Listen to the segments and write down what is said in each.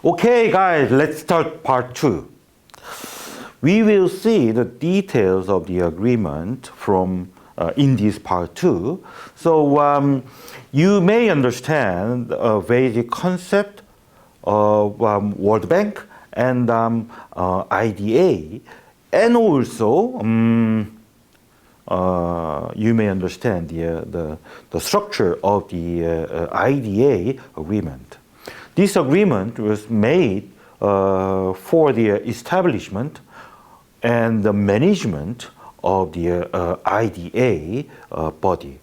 Okay, guys, let's start part 2. We will see the details of the agreement from in this part 2. So you may understand a basic concept of World Bank and IDA, and also you may understand the structure of the IDA agreement. This agreement was made for the establishment and the management of the IDA body.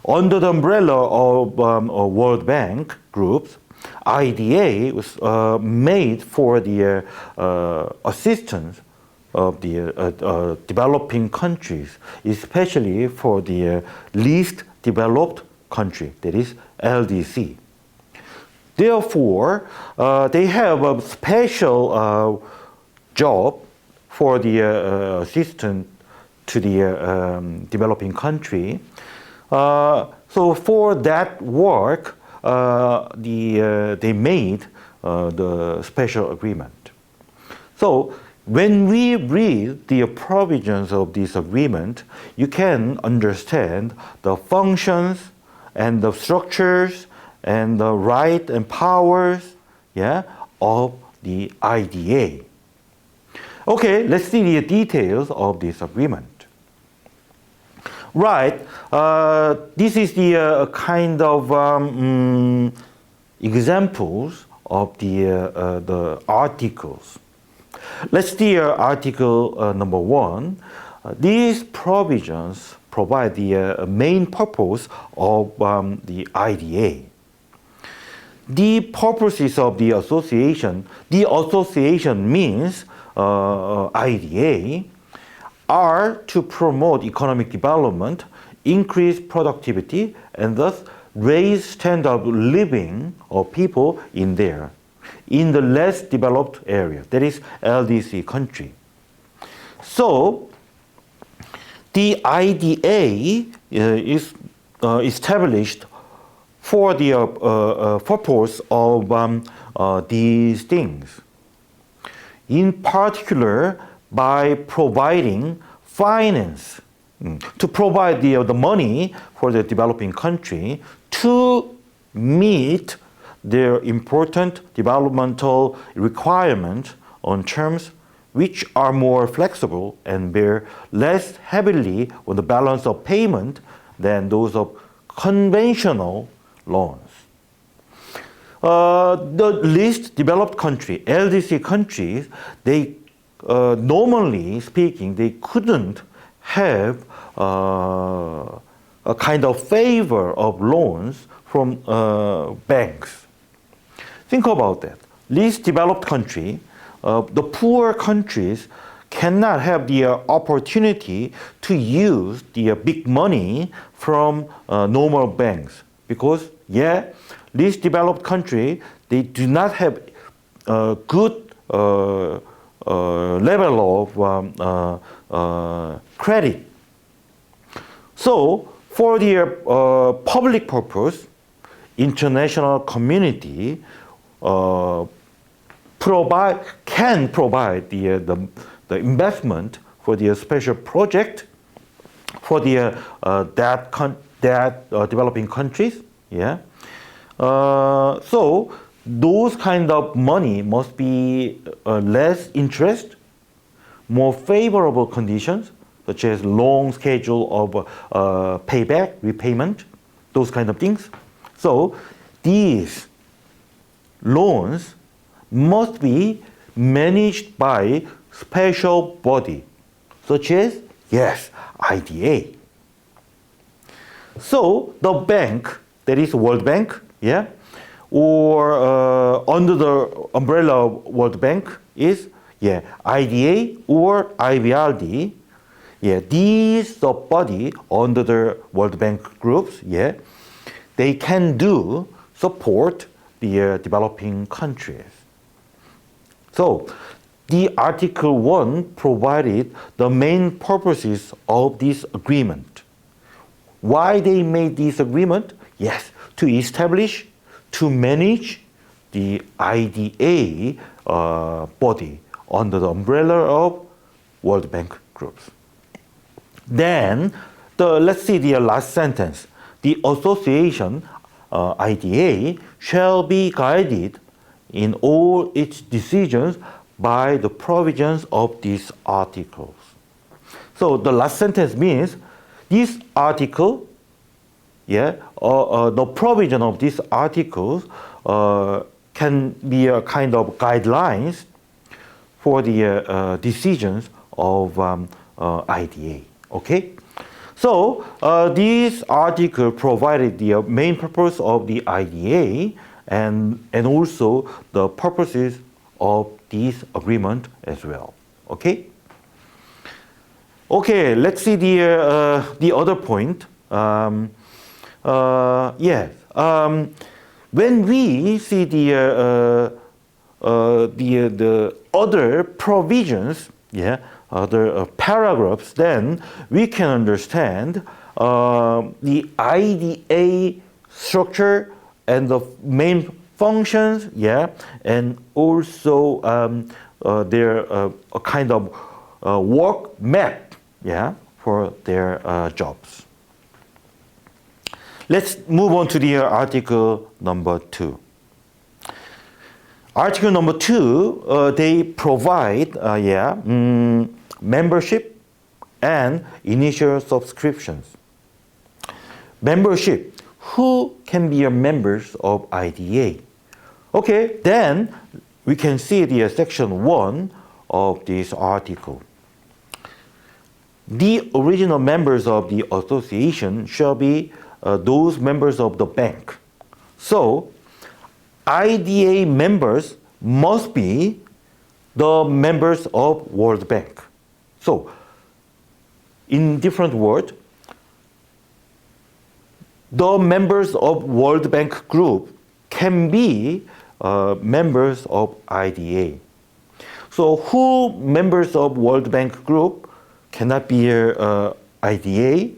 Under the umbrella of World Bank groups, IDA was made for the assistance of the developing countries, especially for the least developed country, that is LDC. Therefore, they have a special job for the assistance to the developing country. So for that work, they made the special agreement. So when we read the provisions of this agreement, you can understand the functions and the structures and the right and powers, of the IDA. Okay, let's see the details of this agreement. Right, this is the kind of examples of the articles. Let's see article number 1. These provisions provide the main purpose of the IDA. The purposes of the association means IDA, are to promote economic development, increase productivity, and thus raise standard of living of people in the less developed area, that is LDC country. So the IDA is established for the purpose of these things. In particular, by providing finance, to provide the money for the developing country to meet their important developmental requirements on terms which are more flexible and bear less heavily on the balance of payment than those of conventional loans. The least developed country, LDC countries, they normally speaking, they couldn't have a kind of favor of loans from banks. Think about that. Least developed country, the poor countries cannot have the opportunity to use the big money from normal banks because, least developed country, they do not have a good level of credit. So, for the public purpose, international community can provide the investment for the special project for the developing countries. So those kind of money must be less interest, more favorable conditions, such as long schedule of payback, repayment, those kind of things. So these loans must be managed by special body, such as, IDA. So the bank, that is World Bank, or under the umbrella of World Bank is, IDA or IBRD. These the body under the World Bank groups, they can do support the developing countries. So the Article 1 provided the main purposes of this agreement. Why they made this agreement? To establish, to manage, the IDA body under the umbrella of World Bank groups. Then, let's see the last sentence. The association, IDA, shall be guided in all its decisions by the provisions of these articles. So the last sentence means this article, the provision of these articles can be a kind of guidelines for the decisions of IDA. Okay, so this article provided the main purpose of the IDA and also the purposes of this agreement as well. Okay. Okay, let's see the other point. When we see the other provisions, other paragraphs, then we can understand the IDA structure and the main functions, and also their a kind of work map, for their jobs. Let's move on to the article number 2. Article number 2, they provide membership and initial subscriptions. Membership, who can be members of IDA? Okay, then we can see the section 1 of this article. The original members of the association shall be those members of the bank. So, IDA members must be the members of World Bank. So, in different words, the members of World Bank group can be members of IDA. So, who members of World Bank group cannot be IDA?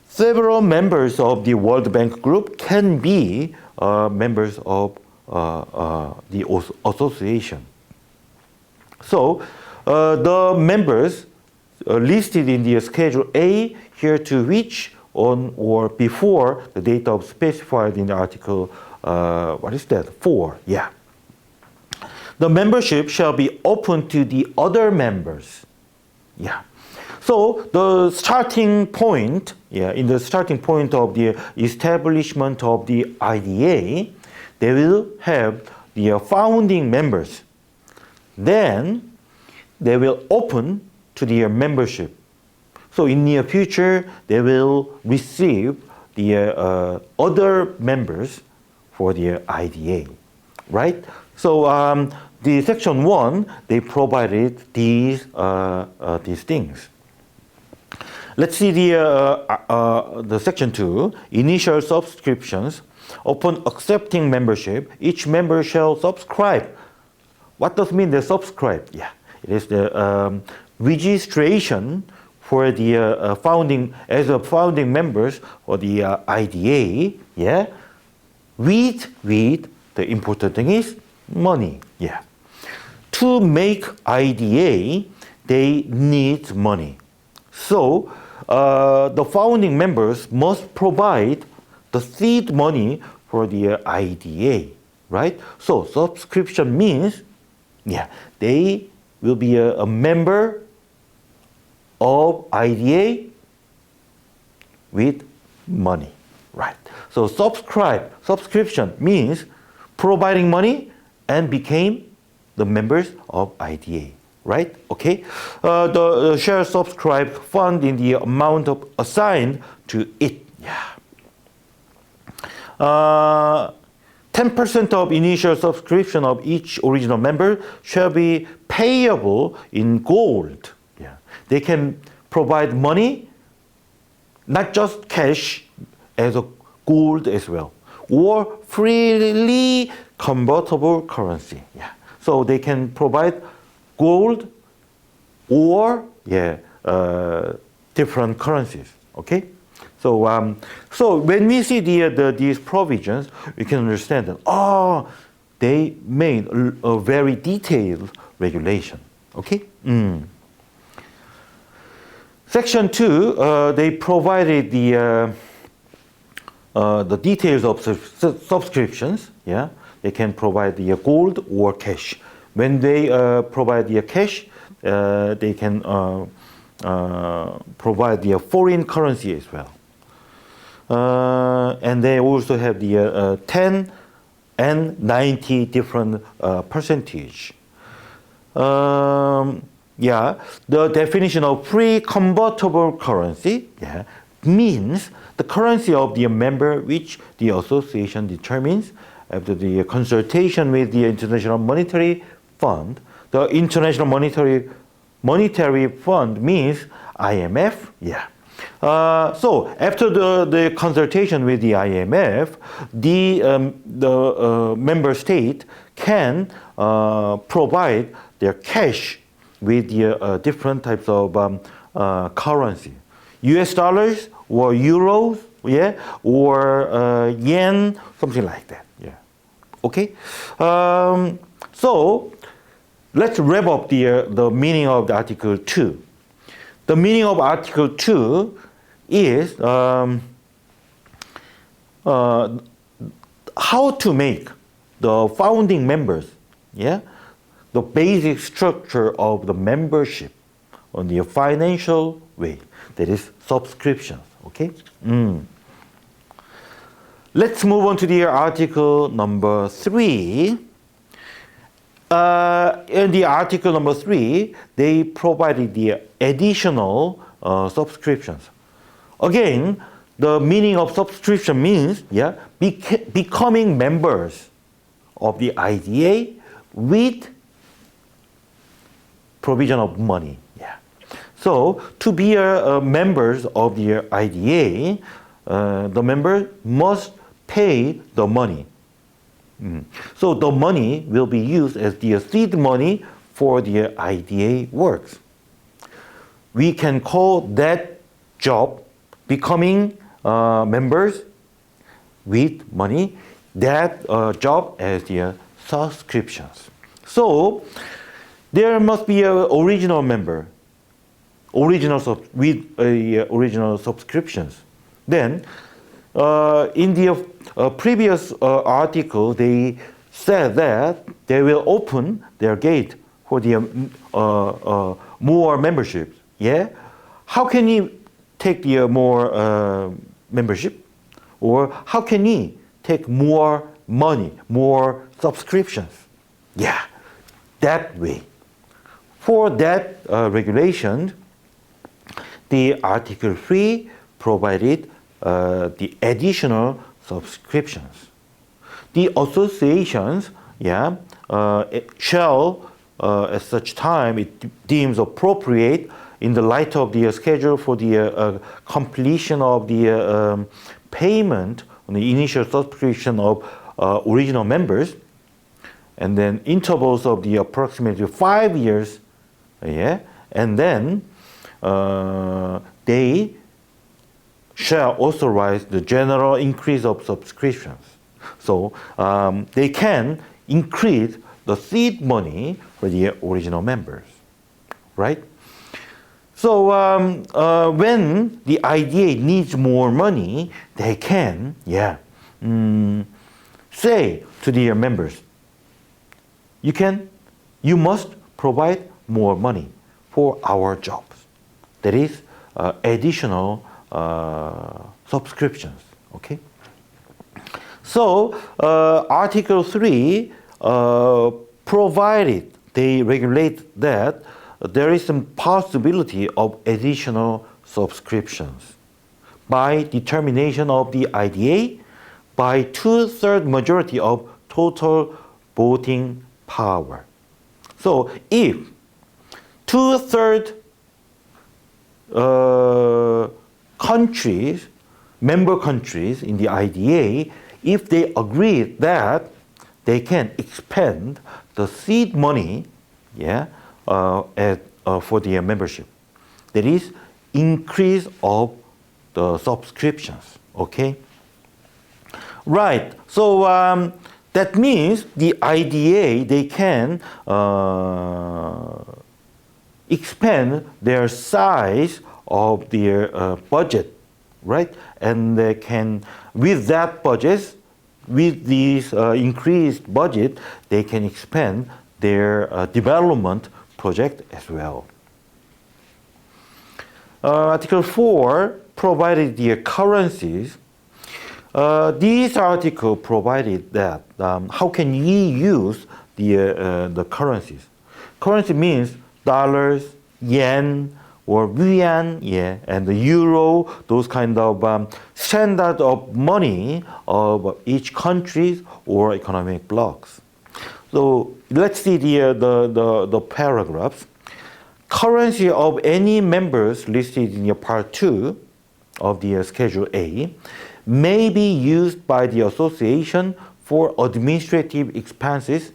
Several members of the World Bank group can be members of the association. So, the members listed in the Schedule A here to which on or before the date of specified in the article, 4, The membership shall be open to the other members. So the starting point, in the starting point of the establishment of the IDA, they will have the founding members. Then they will open to their membership. So in near future, they will receive the other members for the IDA, right? So the section 1, they provided these things. Let's see the section 2, initial subscriptions. Upon accepting membership, each member shall subscribe. What does mean they subscribe? It is the registration for the founding members for the IDA. With the important thing is money. To make IDA, they need money. So the founding members must provide the seed money for the IDA, right? So subscription means, they will be a member of IDA with money, right? So subscription means providing money and became the members of IDA, right? Okay. The share subscribed fund in the amount of assigned to it. 10% of initial subscription of each original member shall be payable in gold. They can provide money, not just cash, as a gold as well, or freely convertible currency. So they can provide gold or different currencies. Okay. So when we see these provisions, we can understand that they made a very detailed regulation. Okay. Section 2, they provided the details of subscriptions. Yeah, they can provide the gold or cash. When they provide the cash, they can provide the foreign currency as well. And they also have the 10 and 90 different percentage. Yeah, the definition of free convertible currency, yeah, means the currency of the member which the association determines after the consultation with the International Monetary Fund. The International Monetary Fund means IMF, yeah. So after the consultation with the IMF, the member state can provide their cash with the different types of currency, US dollars or euros, yeah, or yen, something like that, yeah. Okay, so let's wrap up the meaning of the Article 2. The meaning of Article 2 is how to make the founding members, yeah, the basic structure of the membership on the financial way, that is subscriptions. Okay. Let's move on to the article number 3. In the article number 3, they provided the additional subscriptions. Again, the meaning of subscription means, yeah, becoming members of the IDA with provision of money. Yeah. So to be members of the IDA, the member must pay the money. So the money will be used as the seed money for the IDA works. We can call that job becoming members with money, that job as the subscriptions. So there must be an original member, with original subscriptions. Then in the previous article, they said that they will open their gate for the more memberships. Yeah, how can you take the more membership, or how can you take more money, more subscriptions? Yeah, that way. For that regulation, the Article 3 provided the additional subscriptions. The associations, yeah, shall, at such time it deems appropriate in the light of the schedule for the completion of the payment on the initial subscription of original members, and then intervals of the approximately 5 years, yeah, and then they shall authorize the general increase of subscriptions. So they can increase the seed money for the original members, right? So when the IDA needs more money, they can, yeah, say to their members, you must provide more money for our jobs. That is additional subscriptions. Okay. So Article 3 provided they regulate that there is some possibility of additional subscriptions by determination of the IDA by 2/3 majority of total voting power. So if 2/3 countries, member countries in the IDA, if they agree that they can expand the seed money, yeah, for their membership, that is increase of the subscriptions. Okay, right. So That means the IDA, they can expand their size of their budget, right? And they can, with that budget, with this increased budget, they can expand their development project as well. Article 4 provided the currencies. This article provided that how can we use the currencies. Currency means dollars, yen, or yuan, yeah, and the euro, those kind of standard of money of each country or economic blocks. So let's see the paragraphs. Currency of any members listed in the part 2 of the Schedule A may be used by the association for administrative expenses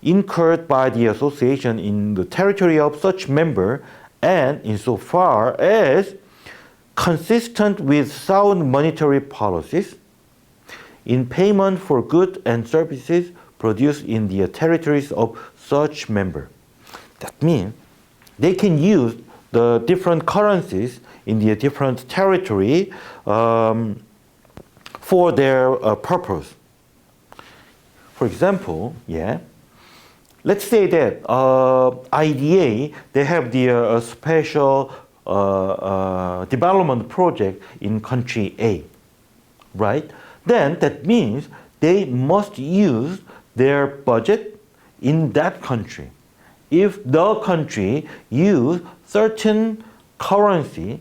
incurred by the association in the territory of such member, and insofar as consistent with sound monetary policies in payment for goods and services produced in the territories of such member. That means they can use the different currencies in the different territory for their purpose. For example, yeah, let's say that IDA, they have the special development project in country A, right? Then that means they must use their budget in that country. If the country use certain currency,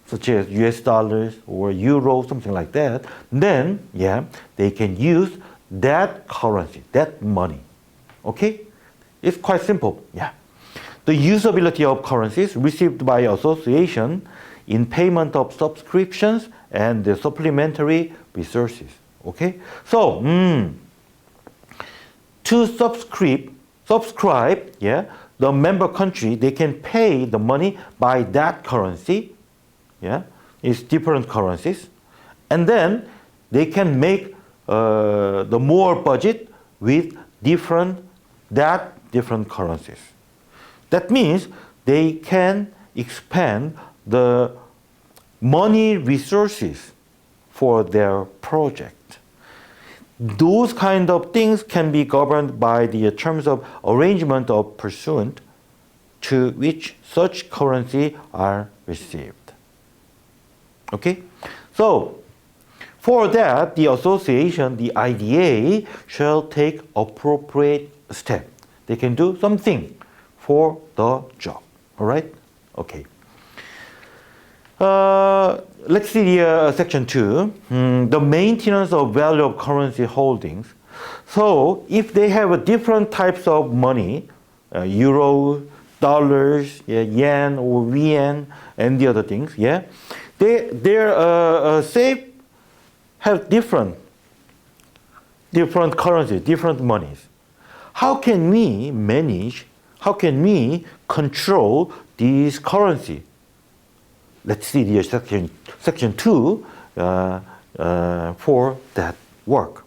such as US dollars or euro, something like that, then yeah, they can use that currency, that money. Okay? It's quite simple. Yeah. The usability of currencies received by association in payment of subscriptions and the supplementary resources. Okay? So, to subscribe, yeah, the member country, they can pay the money by that currency. Yeah, it's different currencies. And then they can make the more budget with different currencies. That means they can expand the money resources for their project. Those kind of things can be governed by the terms of arrangement of pursuant to which such currency are received. Okay? So, for that, the association, the IDA, shall take appropriate step. They can do something for the job. All right? Okay. Let's see the section 2. The maintenance of value of currency holdings. So, if they have different types of money, euro, dollars, yeah, yen or yen, and the other things, yeah, their safe have different currencies, different monies. How can we manage? How can we control these currency? Let's see the section 2 for that work.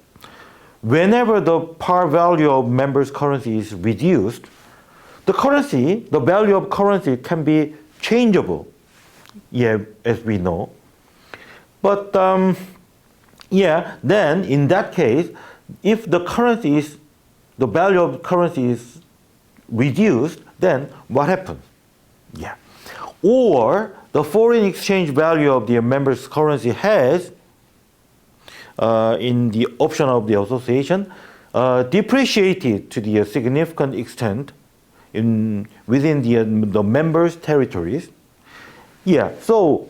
Whenever the par value of members' currency is reduced, the value of currency can be changeable. Yeah, as we know. But yeah, then in that case, if the value of currency is reduced, then what happens? Yeah. Or the foreign exchange value of the member's currency has, in the option of the association, depreciated to the significant extent within the members' territories. Yeah, so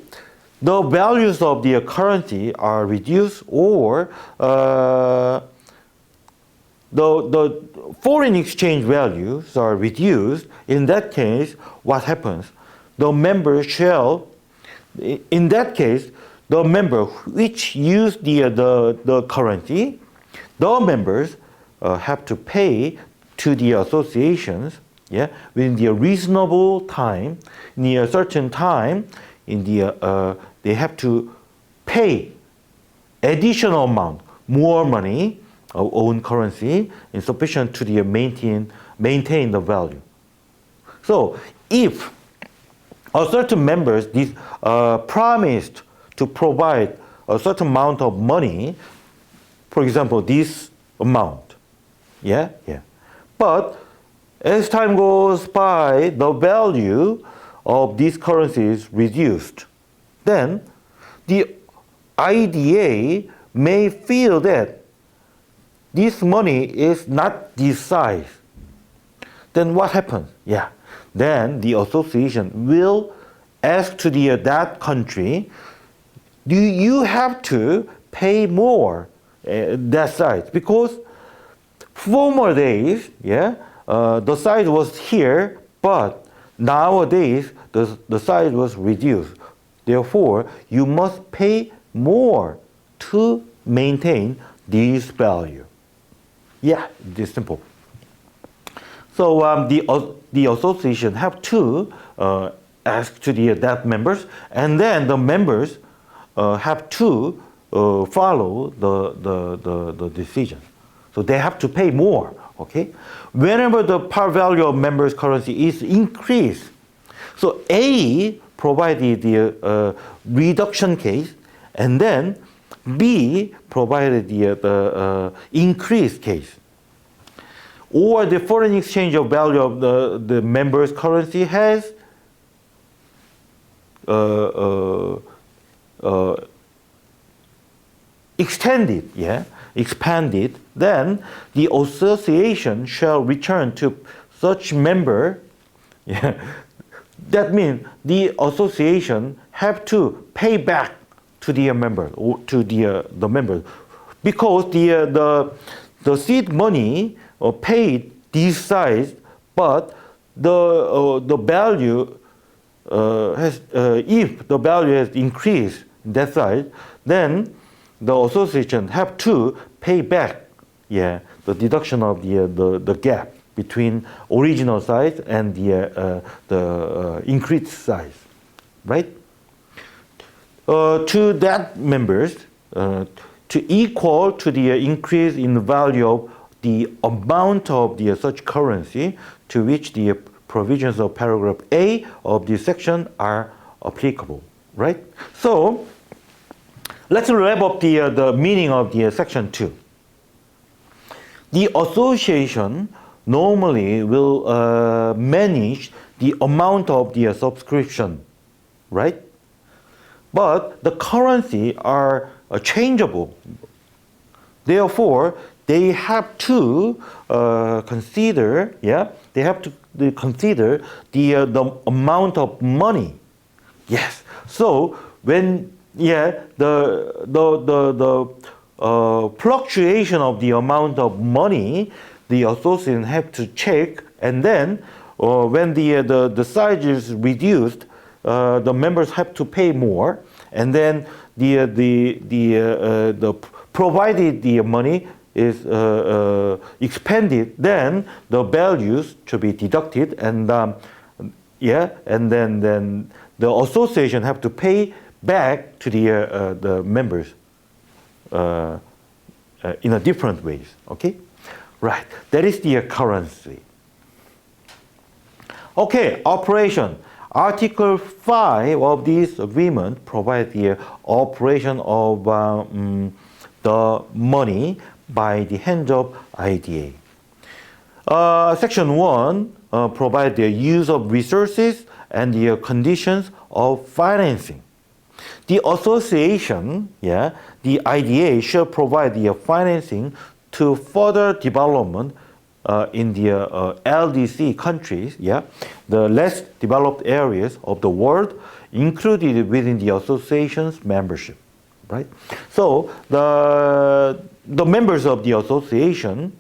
the values of the currency are reduced, or the foreign exchange values are reduced. In that case, what happens? The member shall, in that case, the member which use the currency, the members have to pay to the associations, yeah, within the reasonable time, near a certain time, they have to pay additional amount, more money, own currency insufficient to maintain the value. So if a certain members promised to provide a certain amount of money, for example, this amount, but as time goes by, the value of these currencies is reduced. Then the IDA may feel that this money is not this size. Then what happens? Then the association will ask to that country, do you have to pay more that size? Because former days, the size was here, but nowadays the size was reduced. Therefore, you must pay more to maintain this value. This simple. So the association have to ask to that members, and then the members have to follow the decision. So they have to pay more. Okay, whenever the par value of members' currency is increased, so A provided the reduction case, and then B provided the increase case. Or the foreign exchange of value of the members' currency has expanded, then the association shall return to such member. That means the association have to pay back to the member or to the member, because the seed money paid this size, but the value has if the value has increased that size, then the association have to pay back the deduction of the gap between original size and the increased size, right? To that members to equal to the increase in the value of the amount of the such currency to which the provisions of paragraph A of this section are applicable, right? So let's wrap up the meaning of the section 2. The association normally will manage the amount of the subscription, right? But the currency are changeable. Therefore, they have to consider, they have to consider the amount of money. Yes. So when the fluctuation of the amount of money, the association have to check, and then when the size is reduced, the members have to pay more, and then the provided the money is expanded, then the values to be deducted, and and then the association have to pay back to the members in a different ways. Okay, right. That is the currency. Okay, operation. Article 5 of this agreement provides the operation of the money by the hands of IDA. Section 1 provides the use of resources and the conditions of financing. The association, the IDA, shall provide the financing to further development in the LDC countries, the less developed areas of the world, included within the association's membership, right? So the members of the association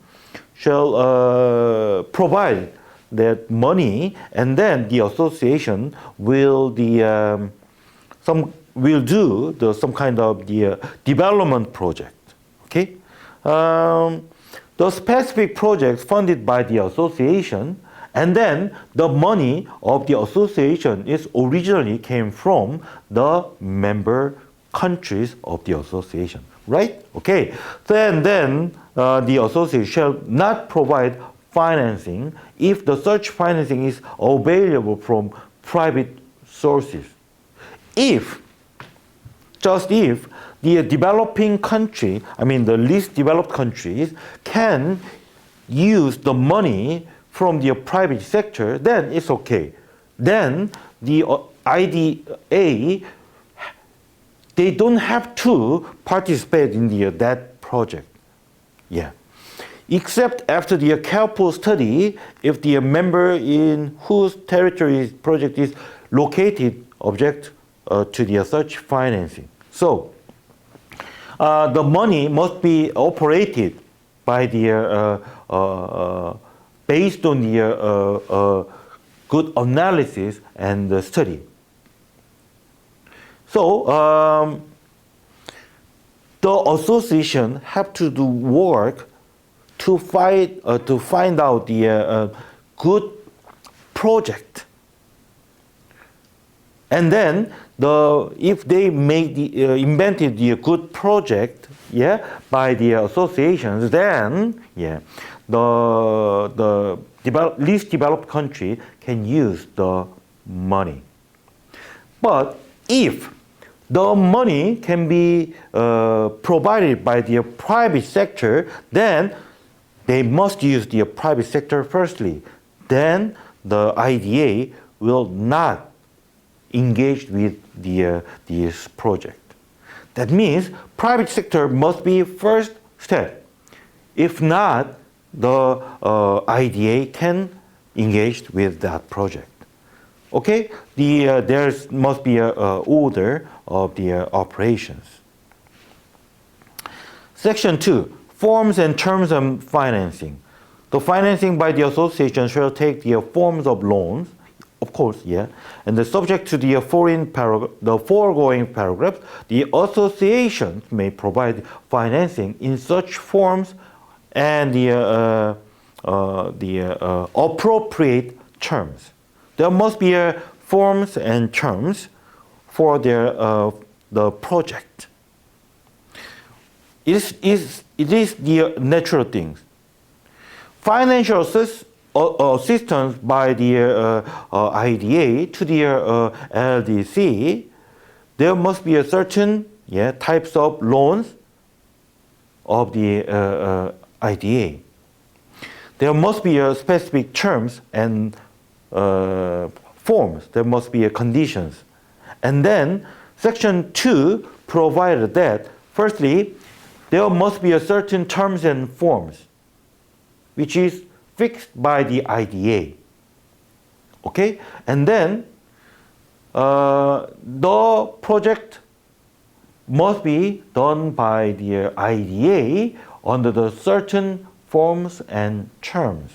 shall provide that money, and then the association will do some kind of the development project. Okay. The specific projects funded by the association, and then the money of the association is originally came from the member countries of the association. right? Okay, then the association shall not provide financing if the such financing is available from private sources. If, just if, the developing country, I mean the least developed countries, can use the money from the private sector, then it's okay. Then the IDA, they don't have to participate in that project. Yeah. Except after the careful study, if the member in whose territory project is located object to the such financing. So the money must be operated by the based on the good analysis and study. So the association have to do work to find out the good project, and then if they make invented the good project, yeah, by the associations, then yeah, the least developed country can use the money. But if the money can be provided by the private sector, then they must use the private sector firstly. Then the IDA will not engage with this project. That means private sector must be first step. If not, the IDA can engage with that project. Okay, there must be an order of the operations. Section 2, forms and terms of financing. The financing by the association shall take the forms of loans, of course, yeah, and the subject to the foregoing paragraphs, the association may provide financing in such forms and the appropriate terms. There must be forms and terms for the project. It is the natural things. Financial assistance by the IDA to the LDC, there must be a certain types of loans of the IDA. There must be a specific terms and forms. There must be a conditions. And then Section 2 provided that, firstly, there must be a certain terms and forms, which is fixed by the IDA. Okay? And then the project must be done by the IDA under the certain forms and terms.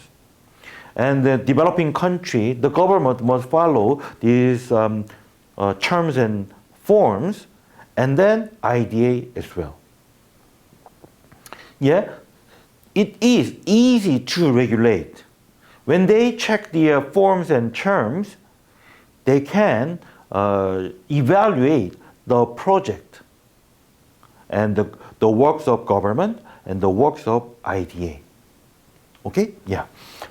And the developing country, the government must follow these terms and forms, and then IDA as well. Yeah, it is easy to regulate. When they check the forms and terms, they can evaluate the project and the works of government and the works of IDA. Okay? Yeah.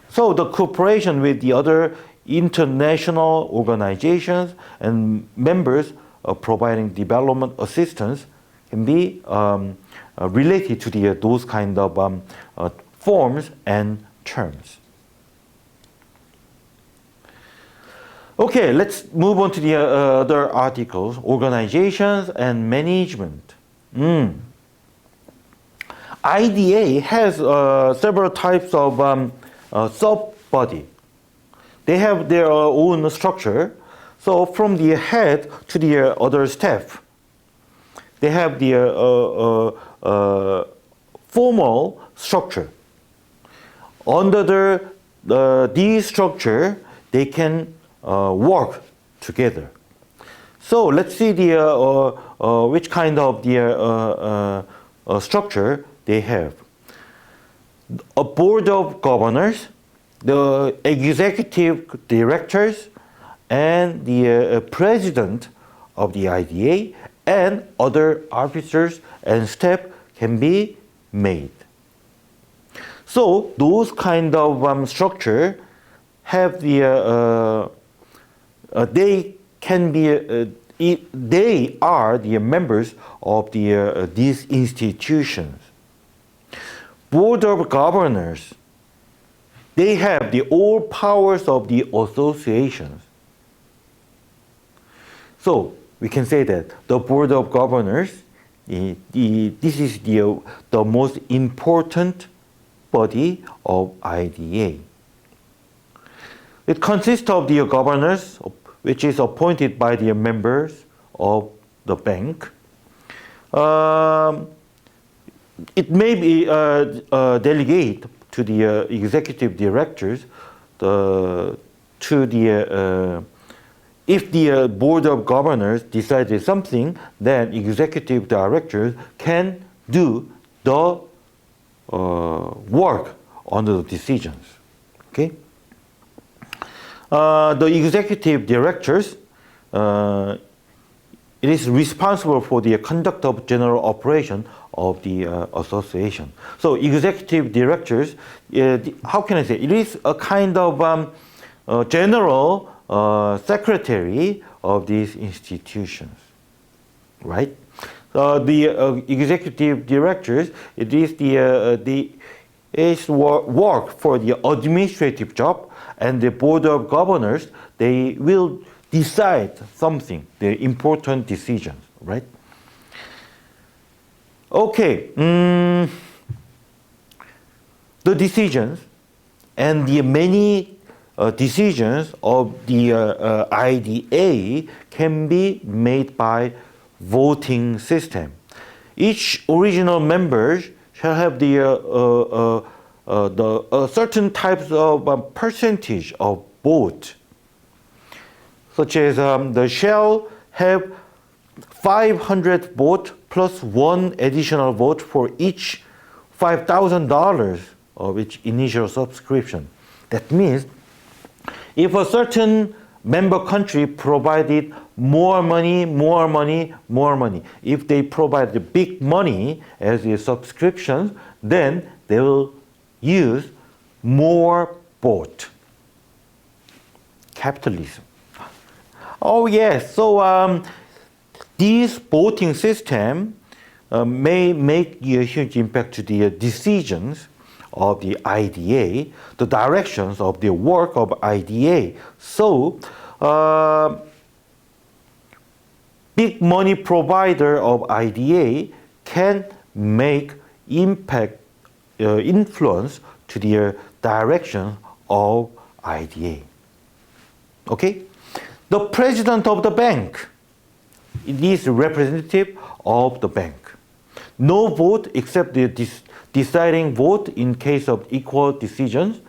So the cooperation with the other international organizations and members of providing development assistance can be related to those kind of forms and terms. Okay, let's move on to the other articles, organizations and management. IDA has several types of sub-body. They have their own structure. So from the head to the other staff, they have the formal structure. Under this structure, they can work together. So let's see which kind of the structure they have. A board of governors, the executive directors, and the president of the IDA, and other officers and staff can be made. So those kind of structure have the they can be they are the members of the these institutions. Board of Governors, they have the all powers of the associations. So we can say that the Board of Governors, this is the most important body of IDA. It consists of the governors, which is appointed by the members of the bank. It may be delegated to the executive directors if the board of governors decided something, then executive directors can do the work on the decisions. Okay. The executive directors, it is responsible for the conduct of general operation of the association. So executive directors, how can I say? It is a kind of general secretary of these institutions, right? The executive directors, it is work for the administrative job, and the board of governors, they will decide something, the important decisions, right? Okay, the decisions and the many decisions of the IDA can be made by voting system. Each original member shall have the certain types of percentage of vote, such as the shall have 500 vote plus one additional vote for each $5,000 of each initial subscription. That means if a certain member country provided more money, if they provide the big money as a subscription, then they will use more vote. Capitalism. Oh yes, so this voting system may make a huge impact to the decisions of the IDA, the directions of the work of IDA. So, big money provider of IDA can make impact, influence to the direction of IDA. Okay? The president of the bank, it is representative of the bank. No vote except the deciding vote in case of equal decisions.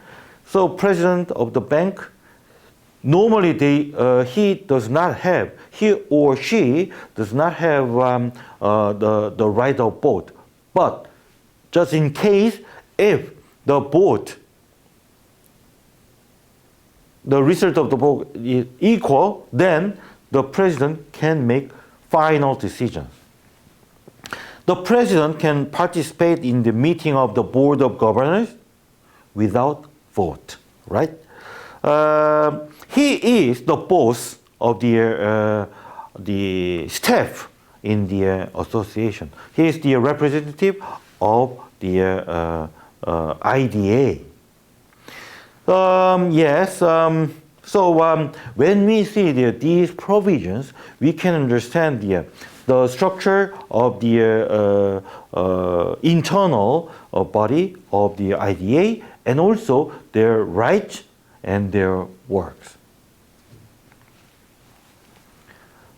So president of the bank, normally he or she does not have the right of vote. But just in case, if the vote, the result of the vote is equal, then the president can make final decisions. The president can participate in the meeting of the board of governors without vote, right? He is the boss of the staff in the association. He is the representative of the IDA. So when we see these provisions, we can understand the structure of the internal body of the IDA and also their rights and their works.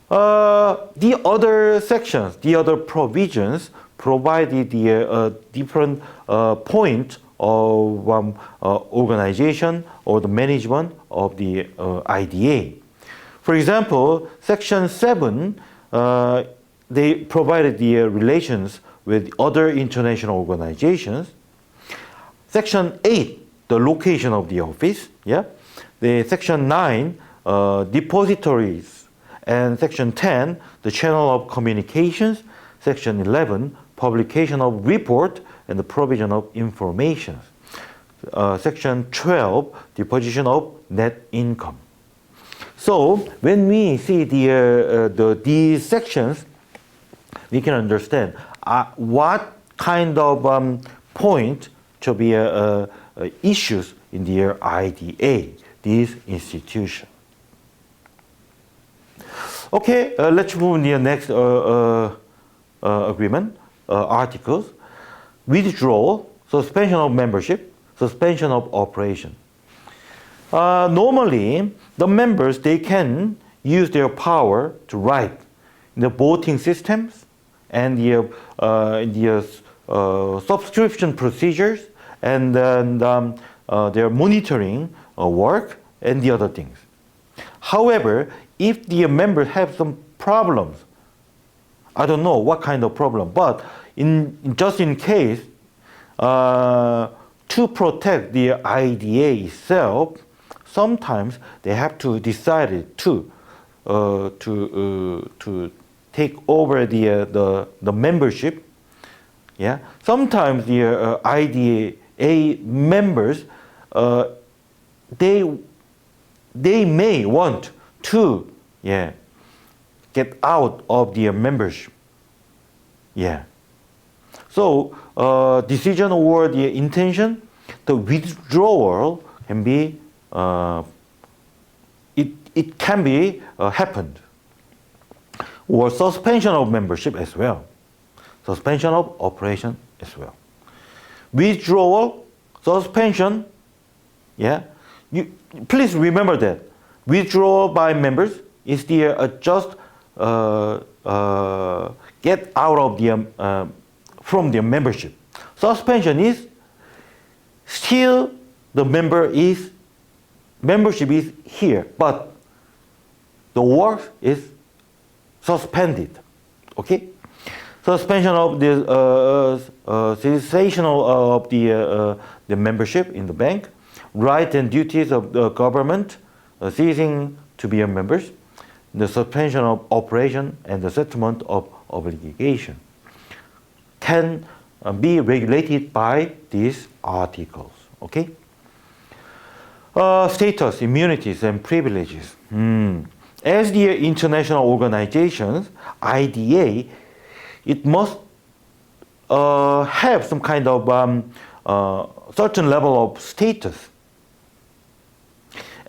The other sections, the other provisions provided the different point of organization or the management of the IDA. For example, Section 7, they provided the relations with other international organizations. Section 8, the location of the office. Yeah. The Section 9, depositories And Section 10, the channel of communications. Section 11, publication of report and the provision of information. Section 12, the position of net income. So when we see these sections, we can understand what kind of point to be issues in the IDA, these institutions. Okay, let's move to the next agreement, articles. Withdrawal, suspension of membership, suspension of operation. Normally, the members, they can use their power to write in the voting systems and the subscription procedures and their monitoring work and the other things. However, if the members have some problems, I don't know what kind of problem, but just in case, to protect the IDA itself, sometimes they have to decide to take over the membership. Yeah, sometimes the IDA members they may want to get out of the membership. Yeah. So decision or the intention, the withdrawal can be it can be happened, or suspension of membership as well, suspension of operation as well. Withdrawal, suspension. Yeah. Please remember that withdrawal by members is the just get out of the from the membership. Suspension is still the membership is here, but the work is suspended. Okay, suspension of the cessation of the membership in the bank, rights and duties of the government ceasing to be members, the suspension of operation and the settlement of obligation can be regulated by these articles. Okay. Status, immunities, and privileges. As the international organizations, IDA, it must have some kind of certain level of status.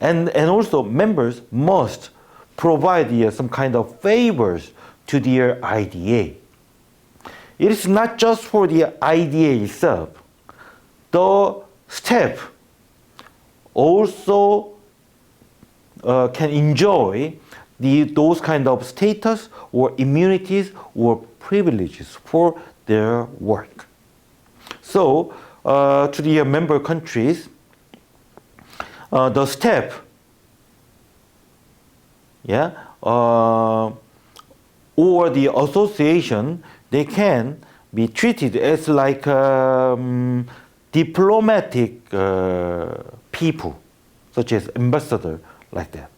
And also members must provide some kind of favors to their IDA. It is not just for the IDA itself. The staff also can enjoy those kind of status or immunities or privileges for their work. So to the member countries, the staff, or the association, they can be treated as like diplomatic people, such as ambassador, like that.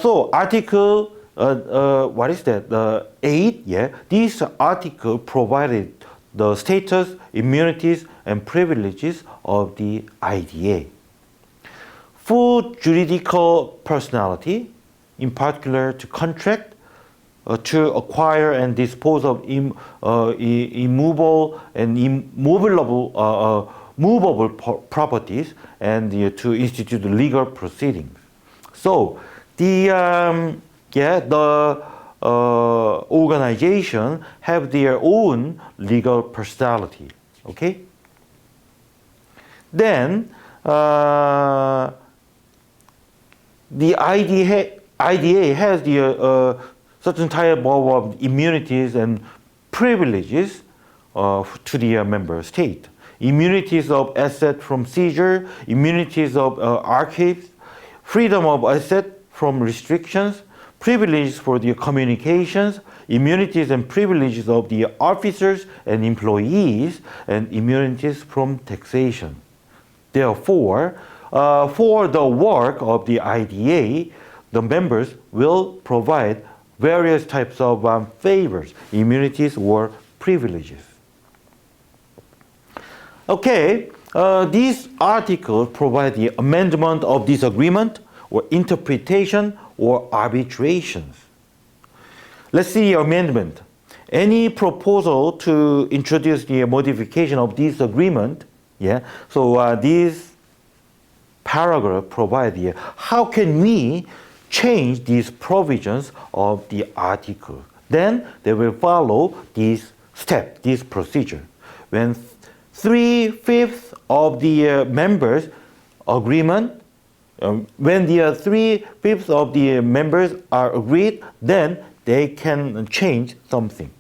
So article, what is that? 8, this article provided the status, immunities, and privileges of the IDA. Full juridical personality, in particular to contract, to acquire and dispose of immovable and movable properties, and to institute legal proceedings. So the organization have their own legal personality. Okay. Then the IDA has the certain type of immunities and privileges to the member state. Immunities of asset from seizure, immunities of archives, freedom of asset from restrictions, privileges for the communications, immunities and privileges of the officers and employees, and immunities from taxation. Therefore, for the work of the IDA, the members will provide various types of favors, immunities, or privileges. Okay, these articles provide the amendment of this agreement or interpretation or arbitrations. Let's see the amendment. Any proposal to introduce the modification of this agreement, so this paragraph provides the how can we change these provisions of the article. Then they will follow this step, this procedure. When 3/5 of the members agreement, when the 3/5 of the members are agreed, then they can change something.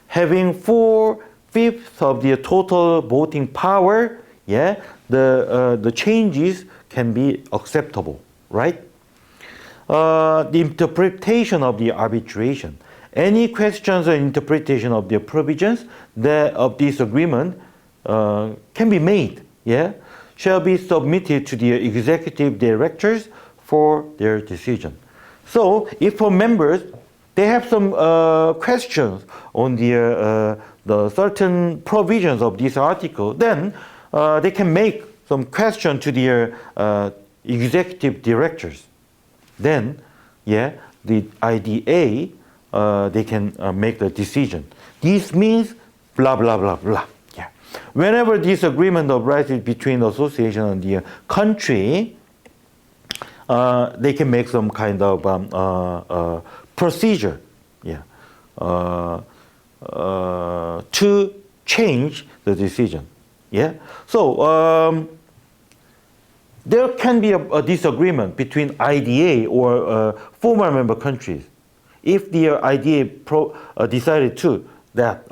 Having 4/5 of the total voting power, the changes can be acceptable, right? The interpretation of the arbitration. Any questions or interpretation of the provisions of this agreement can be made, shall be submitted to the executive directors for their decision. So if for members, they have some questions on the certain provisions of this article, then they can make some question to their executive directors. Then, the IDA, they can make the decision. This means blah, blah, blah, blah. Whenever this agreement arises between the association and the country, they can make some kind of procedure, to change the decision. So there can be a disagreement between IDA or former member countries. If the IDA decided to that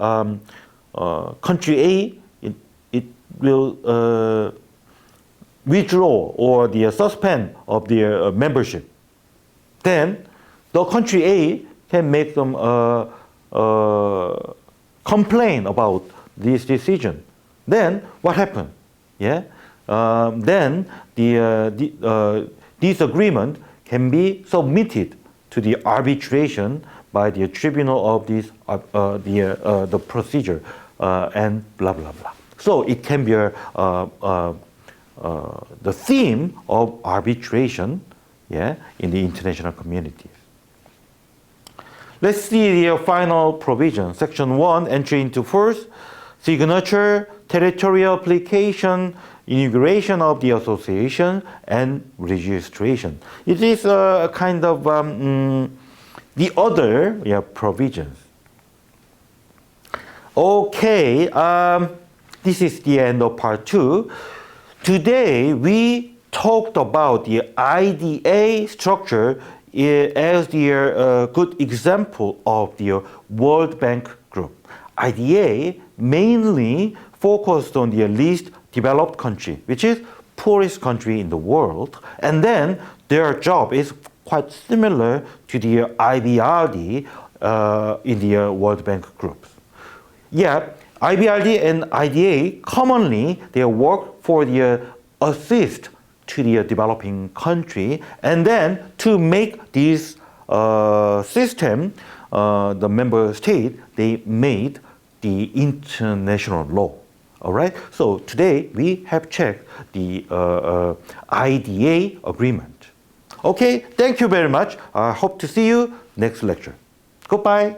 country A it will withdraw or the suspend of their membership, then the country A can make some complaint about this decision. Then what happened? Then this agreement can be submitted to the arbitration by the tribunal of this the procedure and blah blah blah. So it can be the theme of arbitration, in the international communities. Let's see the final provision. Section 1, entry into force, signature, territorial application, inauguration of the association, and registration. It is a kind of the other provisions. Okay, this is the end of part 2. Today we talked about the IDA structure as the good example of the World Bank Group. IDA mainly focused on the least developed country, which is poorest country in the world, and then their job is quite similar to the IBRD in the World Bank groups. IBRD and IDA commonly they work for the assist to the developing country, and then to make this system, the member state, they made the international law. All right. So today we have checked the IDA agreement. Okay. Thank you very much. I hope to see you next lecture. Goodbye.